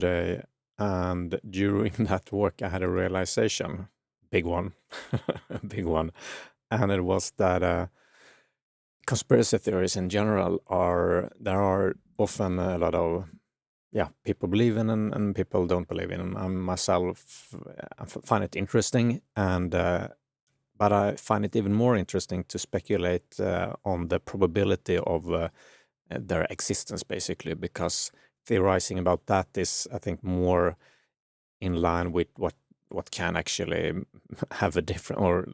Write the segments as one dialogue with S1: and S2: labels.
S1: day, and during that work, I had a realization, big one, a big one, and it was that conspiracy theories in general there are often a lot of people believe in and people don't believe in. And I myself find it interesting, and but I find it even more interesting to speculate on the probability of their existence, basically, because theorizing about that is, I think, more in line with what can actually have a different, or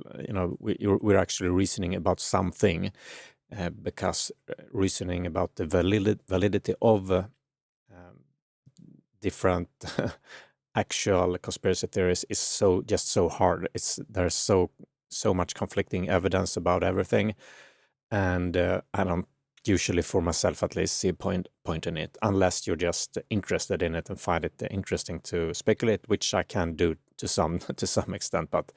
S1: we're actually reasoning about something, because reasoning about the validity of different actual conspiracy theories is so hard. There's so much conflicting evidence about everything, and I don't usually, for myself at least, see a point in it unless you're just interested in it and find it interesting to speculate, which I can do to some to some extent. But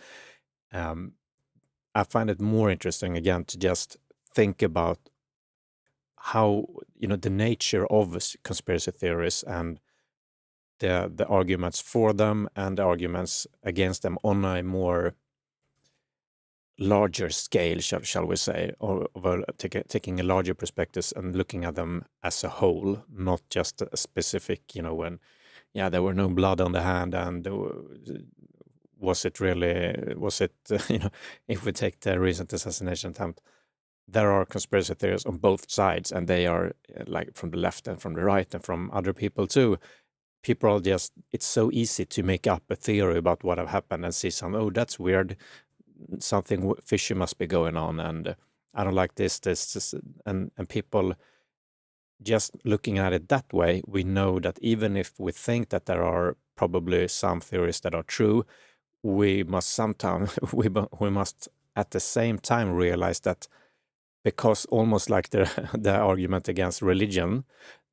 S1: I find it more interesting again to just think about how the nature of conspiracy theories and the arguments for them and the arguments against them on a more larger scale, shall we say, or taking a larger perspective and looking at them as a whole, not just a specific, when, there were no blood on the hand, and was it, if we take the recent assassination attempt, there are conspiracy theories on both sides, and they are like from the left and from the right and from other people too. People are just, it's so easy to make up a theory about what have happened and see oh, that's weird, something fishy must be going on, and I don't like this, and people just looking at it that way, we know that even if we think that there are probably some theories that are true, we must sometimes, we must at the same time realize that, because almost like the argument against religion,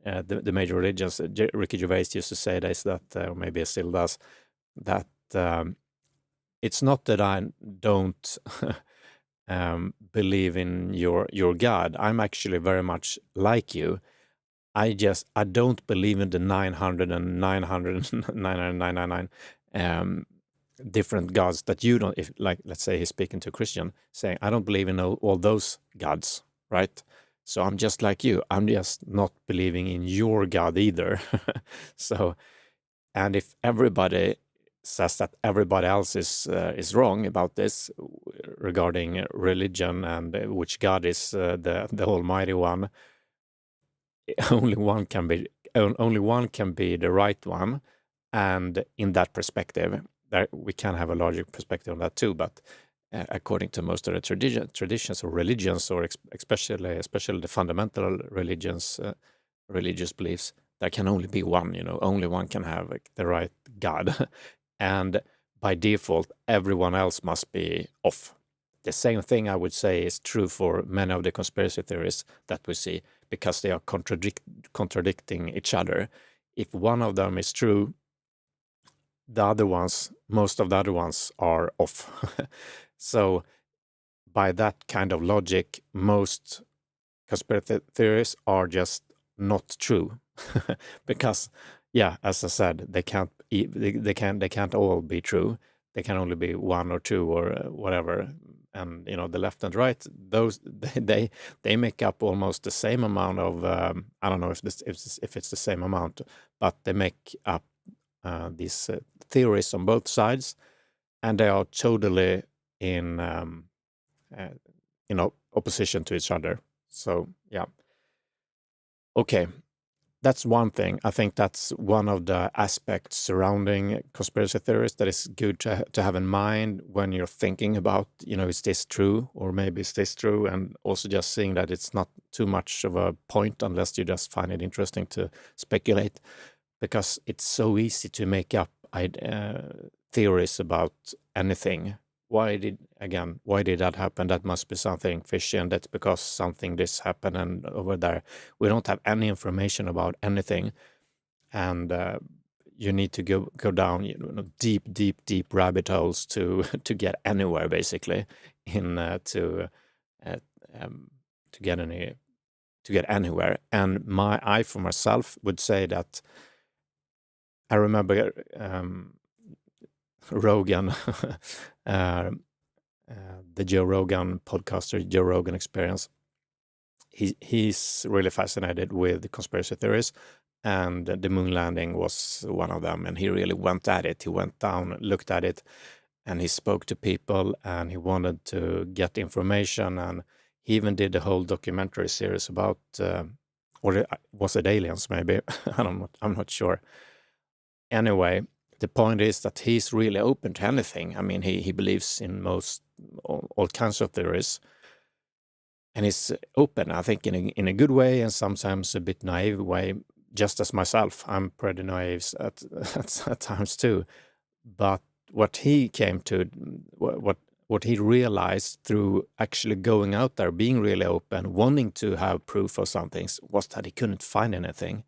S1: the major religions, Ricky Gervais used to say this, that or maybe he still does, that it's not that I don't believe in your God. I'm actually very much like you. I don't believe in the 999 different gods that you don't. If, like, let's say he's speaking to a Christian, saying, I don't believe in all those gods, right? So I'm just like you. I'm just not believing in your God either. So, and if everybody says that everybody else is wrong about this regarding religion and which God is the Almighty One, only one can be the right one. And in that perspective, we can have a larger perspective on that too. But according to most of the traditions or religions, or especially the fundamental religions, religious beliefs, there can only be one. Only one can have the right God, and by default, everyone else must be off. The same thing, I would say, is true for many of the conspiracy theories that we see, because they are contradicting each other. If one of them is true, most of the other ones are off. So by that kind of logic, most conspiracy theories are just not true. Because, as I said, they can't all be true. They can only be one or two or whatever. And the left and right, those they make up almost the same amount of I don't know if it's the same amount, but they make up these theories on both sides, and they are totally in opposition to each other. So okay. That's one thing. I think that's one of the aspects surrounding conspiracy theories that is good to have in mind when you're thinking about, is this true, or maybe is this true? And also just seeing that it's not too much of a point unless you just find it interesting to speculate, because it's so easy to make up theories about anything. Why did that happen? That must be something fishy, and that's because something this happened, and over there we don't have any information about anything, and you need to go down deep rabbit holes to to get anywhere, basically, in to get anywhere. And I for myself would say that I remember Rogan, the Joe Rogan podcaster, Joe Rogan Experience. He's really fascinated with conspiracy theories, and the moon landing was one of them. And he really went at it. He went down, looked at it, and he spoke to people, and he wanted to get information. And he even did a whole documentary series about, was it aliens? Maybe I'm not sure. Anyway, the point is that he's really open to anything. I mean, he believes in all kinds of theories, and he's open, I think, in a good way, and sometimes a bit naive way, just as myself. I'm pretty naive at times too. But what he came to, what he realized through actually going out there, being really open, wanting to have proof of some things, was that he couldn't find anything.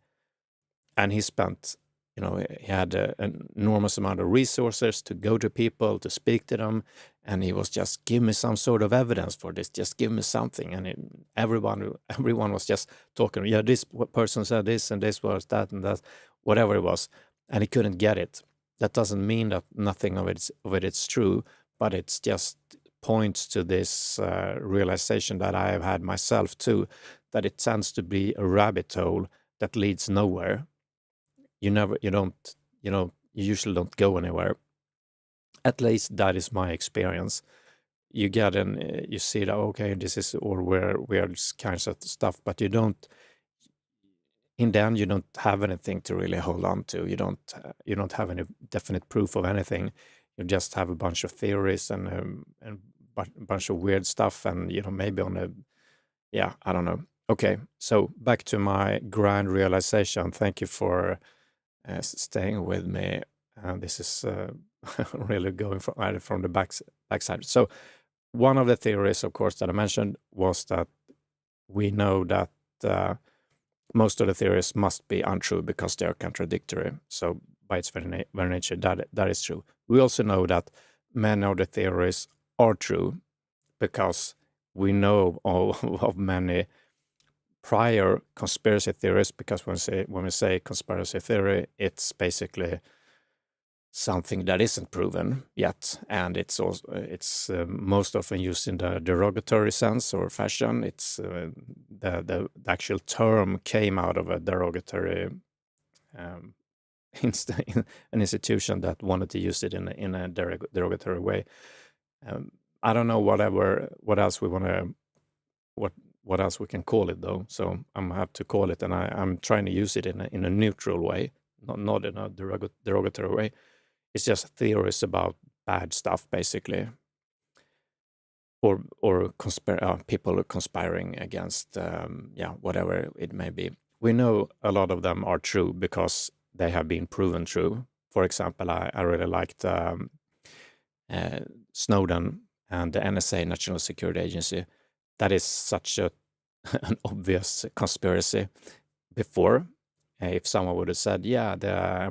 S1: And he spent, he had an enormous amount of resources to go to people, to speak to them, and he was just, give me some sort of evidence for this, just give me something. And everyone was just talking, yeah, this person said this, and this was that, and that, whatever it was, and he couldn't get it. That doesn't mean that nothing of it is true, but it's just points to this realization that I have had myself too, that it tends to be a rabbit hole that leads nowhere. You usually don't go anywhere. At least that is my experience. You get you see that, okay, this is all weird kinds of stuff, but you don't, in the end, you don't have anything to really hold on to. You don't have any definite proof of anything. You just have a bunch of theories and a bunch of weird stuff, and maybe I don't know. Okay, so back to my grand realization. Thank you for staying with me. This is really going from the backside. So one of the theories, of course, that I mentioned was that we know that most of the theories must be untrue because they are contradictory. So by its very nature, that is true. We also know that many of the theories are true because we know of many prior conspiracy theories, because when we say conspiracy theory, it's basically something that isn't proven yet, and it's most often used in the derogatory sense or fashion. It's the actual term came out of a derogatory an institution that wanted to use it in a derogatory way. I don't know what else we can call it though. So I'm have to call it, and I'm trying to use it in a neutral way, not in a derogatory way. It's just theories about bad stuff, basically, or people conspiring against, whatever it may be. We know a lot of them are true because they have been proven true. For example, I really liked Snowden and the NSA, National Security Agency. That is such an obvious conspiracy before. If someone would have said, yeah, the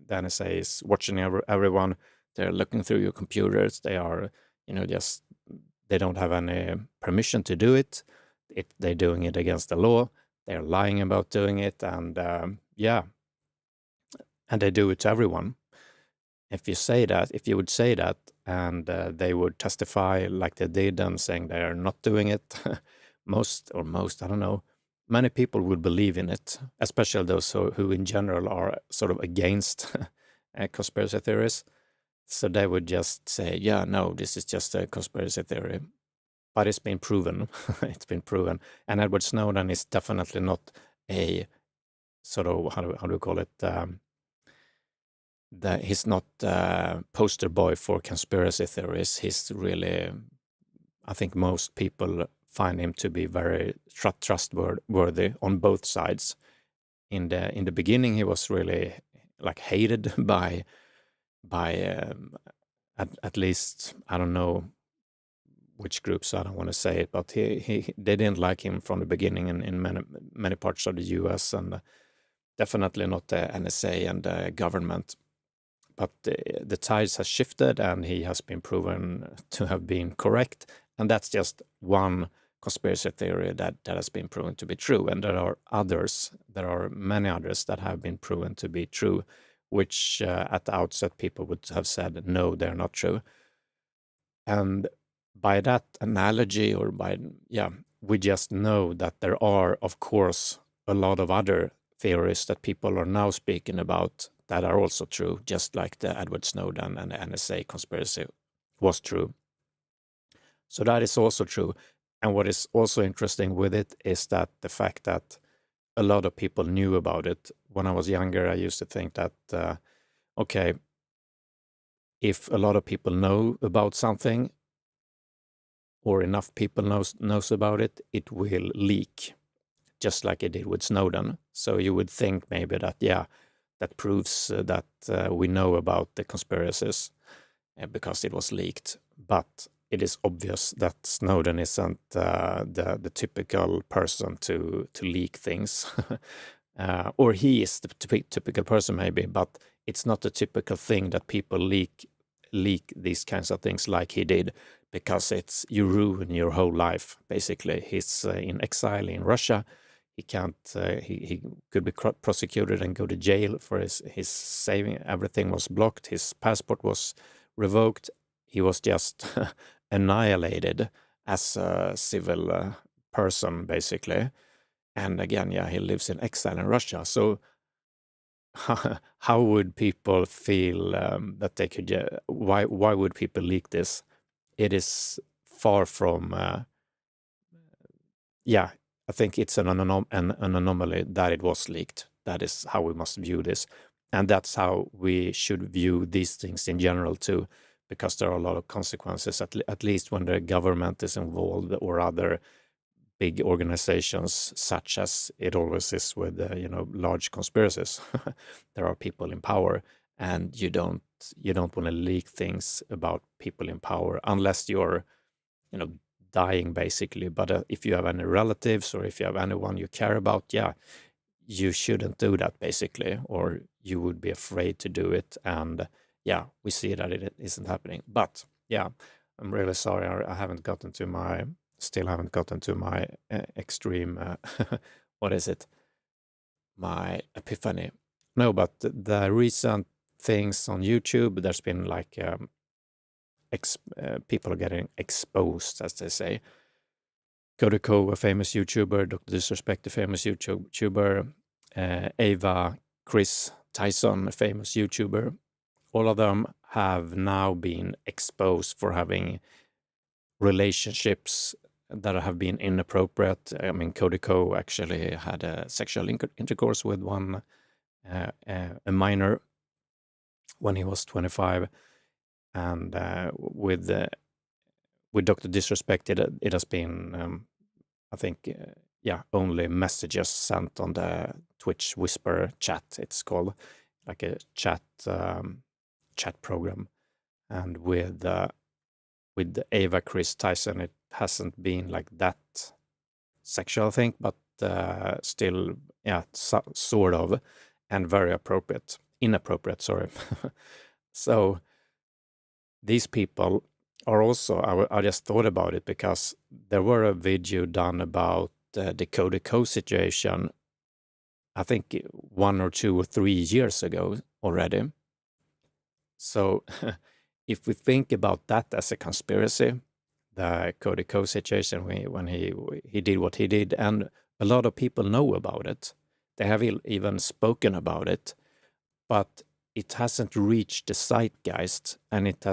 S1: the NSA is watching everyone, they're looking through your computers, they are, they don't have any permission to do it. They're doing it against the law. They're lying about doing it, and and they do it to everyone. If you would say that, and they would testify like they did and saying they are not doing it, most, I don't know, many people would believe in it, especially those who in general are sort of against conspiracy theories. So they would just say, yeah, no, this is just a conspiracy theory. But it's been proven. It's been proven. And Edward Snowden is definitely not a sort of, how do we call it? He's not a poster boy for conspiracy theories. He's really, I think most people find him to be very trustworthy on both sides. In the beginning, he was really like hated by at least, I don't know which groups, I don't want to say it, but they didn't like him from the beginning in many parts of the US, and definitely not the NSA and the government. But the tides has shifted, and he has been proven to have been correct. And that's just one conspiracy theory that has been proven to be true, and there are many others that have been proven to be true, which at the outset people would have said no, they're not true. And by that analogy, or we just know that there are, of course, a lot of other theories that people are now speaking about that are also true, just like the Edward Snowden and the NSA conspiracy was true. So that is also true. And what is also interesting with it is that the fact that a lot of people knew about it. When I was younger, I used to think that, okay, if a lot of people know about something, or enough people knows about it, it will leak, just like it did with Snowden. So you would think maybe that, that proves that we know about the conspiracies because it was leaked. But it is obvious that Snowden isn't the typical person to leak things. Or he is the typical person maybe, but it's not a typical thing that people leak these kinds of things like he did, because you ruin your whole life, basically. He's in exile in Russia. He can't, he could be prosecuted and go to jail for his saving. Everything was blocked. His passport was revoked. He was just annihilated as a civil person, basically. And again, he lives in exile in Russia. So how would people feel that they could, why would people leak this? It is far from, I think it's an anomaly that it was leaked. That is how we must view this. And that's how we should view these things in general too, because there are a lot of consequences, at least when the government is involved or other big organizations, such as it always is with large conspiracies. There are people in power, and you don't want to leak things about people in power unless you're dying, basically. But if you have any relatives, or if you have anyone you care about, you shouldn't do that, basically, or you would be afraid to do it. And we see that it isn't happening. But I'm really sorry, I still haven't gotten to my extreme, what is it? My epiphany. No, but the recent things on YouTube, there's been like people are getting exposed, as they say. Kodako, a famous YouTuber, Dr. Disrespect, a famous YouTuber, Ava, Chris Tyson, a famous YouTuber. All of them have now been exposed for having relationships that have been inappropriate. I mean, Kodako actually had a sexual intercourse with a minor when he was 25, and with Dr. Disrespect, it has been, I think, only messages sent on the Twitch Whisper chat. It's called, like a chat program, and with Ava Chris Tyson, it hasn't been like that sexual thing, but still, sort of, and very inappropriate. Sorry. So these people are also, I just thought about it because there were a video done about the Kodako situation, I think 1 or 2 or 3 years ago already. So if we think about that as a conspiracy, the Kodako situation, when he did what he did, and a lot of people know about it, they have even spoken about it, but it hasn't reached the zeitgeist, and it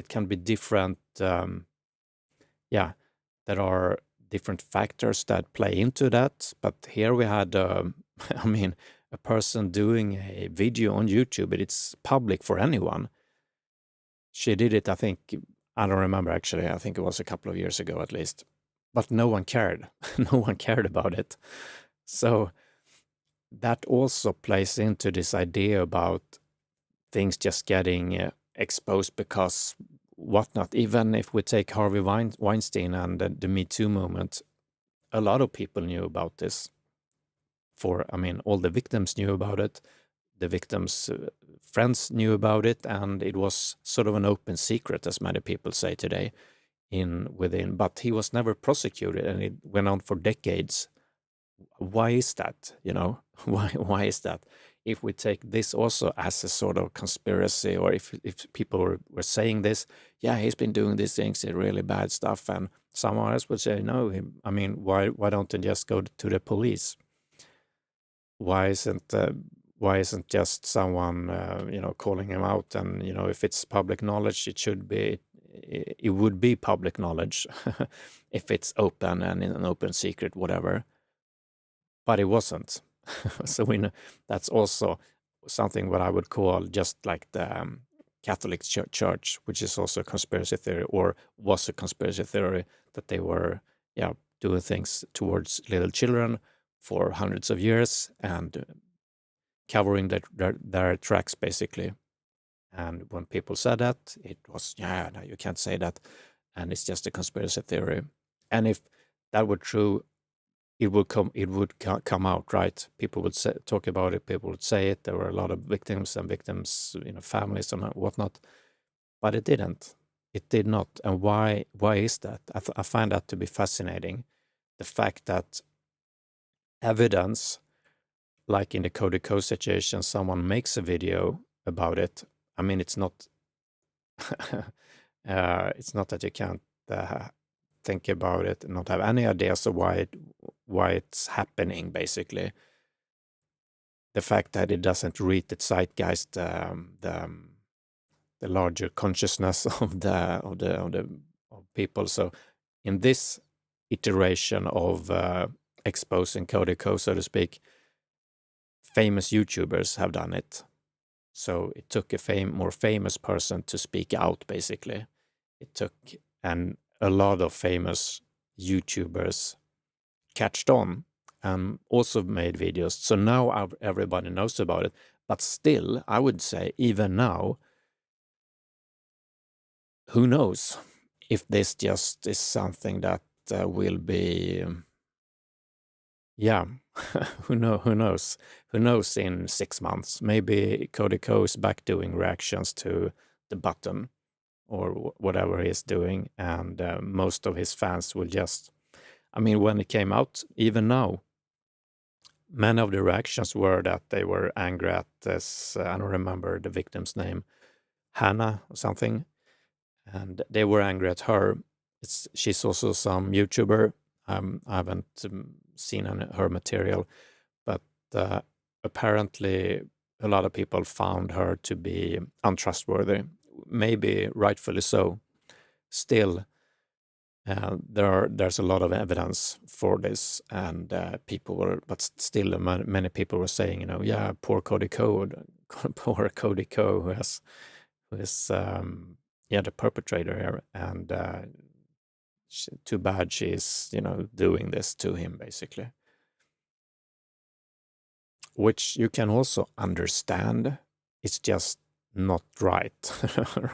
S1: can be different. There are different factors that play into that. But here we had, a person doing a video on YouTube, it's public for anyone. She did it, I think, I don't remember actually, I think it was a couple of years ago at least. But no one cared. No one cared about it. So that also plays into this idea about things just getting exposed because whatnot. Even if we take Harvey Weinstein and the Me Too movement, a lot of people knew about this. All the victims knew about it. The victims' friends knew about it, and it was sort of an open secret, as many people say today. within, but he was never prosecuted, and it went on for decades. Why is that? Why is that? If we take this also as a sort of conspiracy, or if people were saying this, yeah, he's been doing these things, really bad stuff, and someone else would say, no, I mean, why don't they just go to the police? Why isn't just someone calling him out? And if it's public knowledge, it would be public knowledge if it's open and in an open secret, whatever. But it wasn't. So we know that's also something what I would call just like the Catholic Church, which is also a conspiracy theory, or was a conspiracy theory, that they were doing things towards little children for hundreds of years and covering their tracks, basically. And when people said that, it was, no, you can't say that, and it's just a conspiracy theory. And if that were true, it would come out, right? People would talk about it. People would say it. There were a lot of victims, families and whatnot. But it didn't. It did not. And why is that? I find that to be fascinating. The fact that evidence, like in the Codico situation, someone makes a video about it. I mean, it's not. It's not that you can't think about it and not have any ideas of why it's happening. Basically, the fact that it doesn't read the zeitgeist, the larger consciousness of people. So, in this iteration of exposing Codico, so to speak, famous YouTubers have done it. So it took a more famous person to speak out, basically. It took, and a lot of famous YouTubers catched on and also made videos. So now everybody knows about it. But still, I would say, even now, who knows if this just is something that will be... who knows? Who knows in 6 months? Maybe Codico is back doing reactions to the button or whatever he's doing, and most of his fans will just... I mean, when it came out, even now, many of the reactions were that they were angry at this, I don't remember the victim's name, Hannah or something, and they were angry at her. She's also some YouTuber. I haven't seen her material, but apparently a lot of people found her to be untrustworthy, maybe rightfully so. Still, there's a lot of evidence for this, and but still many people were saying, poor Codico, poor Codico, who is the perpetrator here, and too bad she's doing this to him, basically. Which you can also understand. It's just not right,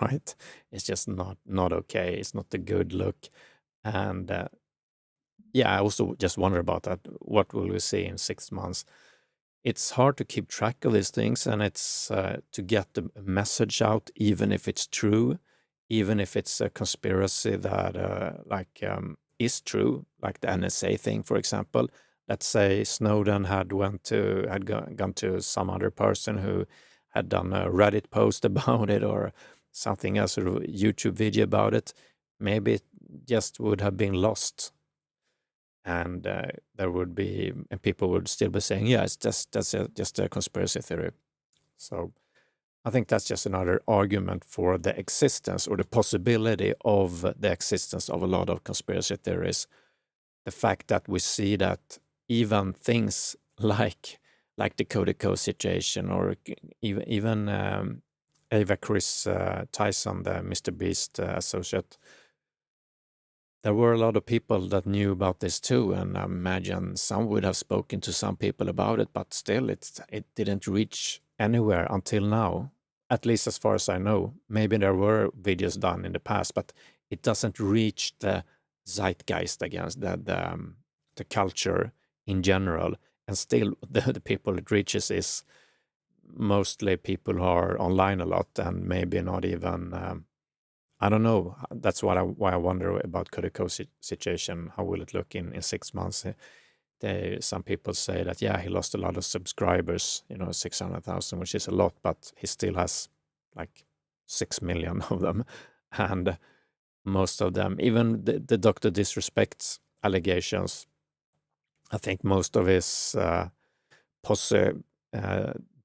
S1: right? It's just not okay. It's not a good look. And I also just wonder about that. What will we see in 6 months? It's hard to keep track of these things, and it's to get the message out, even if it's true, even if it's a conspiracy that is true, like the NSA thing, for example. Let's say Snowden had gone to some other person who had done a Reddit post about it or something else, or a YouTube video about it. Maybe it just would have been lost, and there would be, and people would still be saying, "Yeah, it's just a conspiracy theory." So I think that's just another argument for the existence or the possibility of the existence of a lot of conspiracy theories. The fact that we see that even things like the Codico situation, or even Ava Chris Tyson, the Mr. Beast associate, there were a lot of people that knew about this too, and I imagine some would have spoken to some people about it, but still it didn't reach anywhere until now, at least as far as I know. Maybe there were videos done in the past, but it doesn't reach the zeitgeist, against the culture in general. And still the people it reaches is mostly people who are online a lot, and maybe not even I don't know. That's why I wonder about Kuriko's situation. How will it look in 6 months? Some people say that, yeah, he lost a lot of subscribers, 600,000, which is a lot, but he still has like 6 million of them. And most of them, even the Dr. Disrespect's allegations, I think most of his posse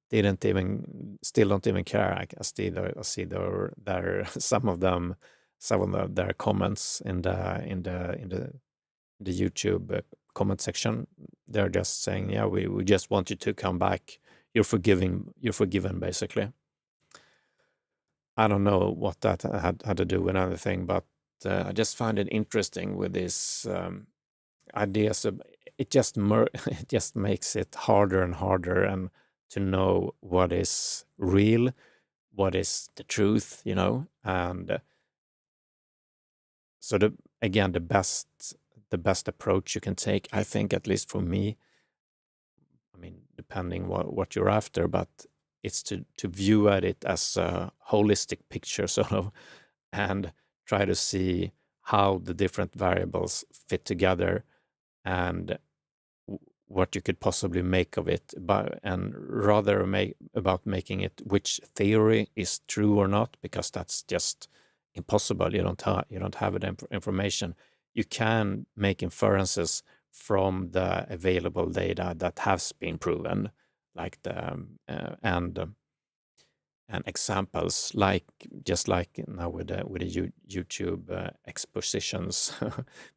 S1: didn't even, still don't even care. I see their some of their comments in the YouTube comment section. They're just saying, yeah, we just want you to come back. You're forgiven, basically. I don't know what that had to do with anything, but I just find it interesting with these ideas. It just it just makes it harder and harder and to know what is real, what is the truth, and so the best approach you can take, I think, at least for me, I mean, depending what you're after, but it's to view at it as a holistic picture, sort of, and try to see how the different variables fit together and what you could possibly make of it, and rather about making it which theory is true or not, because that's just impossible. You don't have the information. You can make inferences from the available data that has been proven, like and examples, just like now with the YouTube expositions,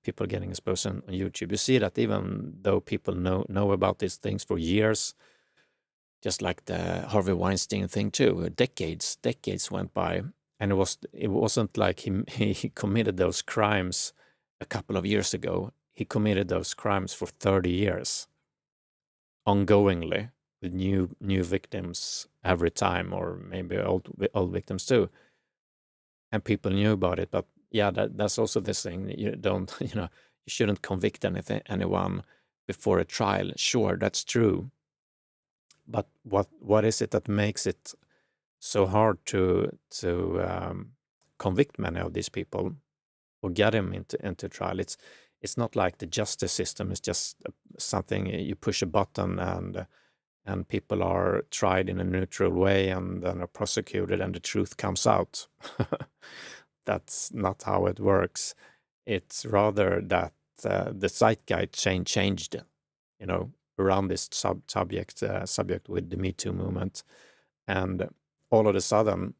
S1: people getting exposed on YouTube. You see that even though people know about these things for years, just like the Harvey Weinstein thing too, decades went by, and it wasn't like he committed those crimes a couple of years ago. He committed those crimes for 30 years, ongoingly, with new victims every time, or maybe old victims too, and people knew about it. But yeah, that's also this thing. You don't, you shouldn't convict anyone before a trial. Sure, that's true, but what is it that makes it so hard to convict many of these people or get them into trial? It's not like the justice system is just something you push a button and people are tried in a neutral way and then are prosecuted and the truth comes out. That's not how it works. It's rather that the zeitgeist changed, around this subject with the Me Too movement, and all of a sudden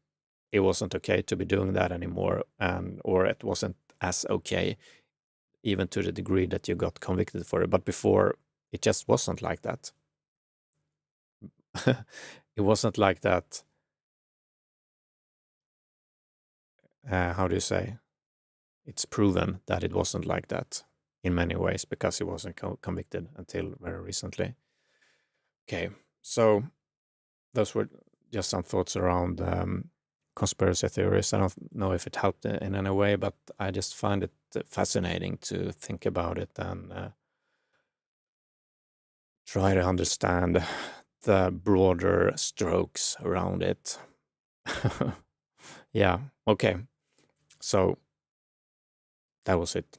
S1: it wasn't okay to be doing that anymore, or it wasn't as okay, even to the degree that you got convicted for it. But before, it just wasn't like that. It wasn't like that. How do you say? It's proven that it wasn't like that in many ways because he wasn't convicted until very recently. Okay, so those were just some thoughts around conspiracy theories. I don't know if it helped in any way, but I just find it fascinating to think about it and try to understand the broader strokes around it. Yeah, okay. So that was it.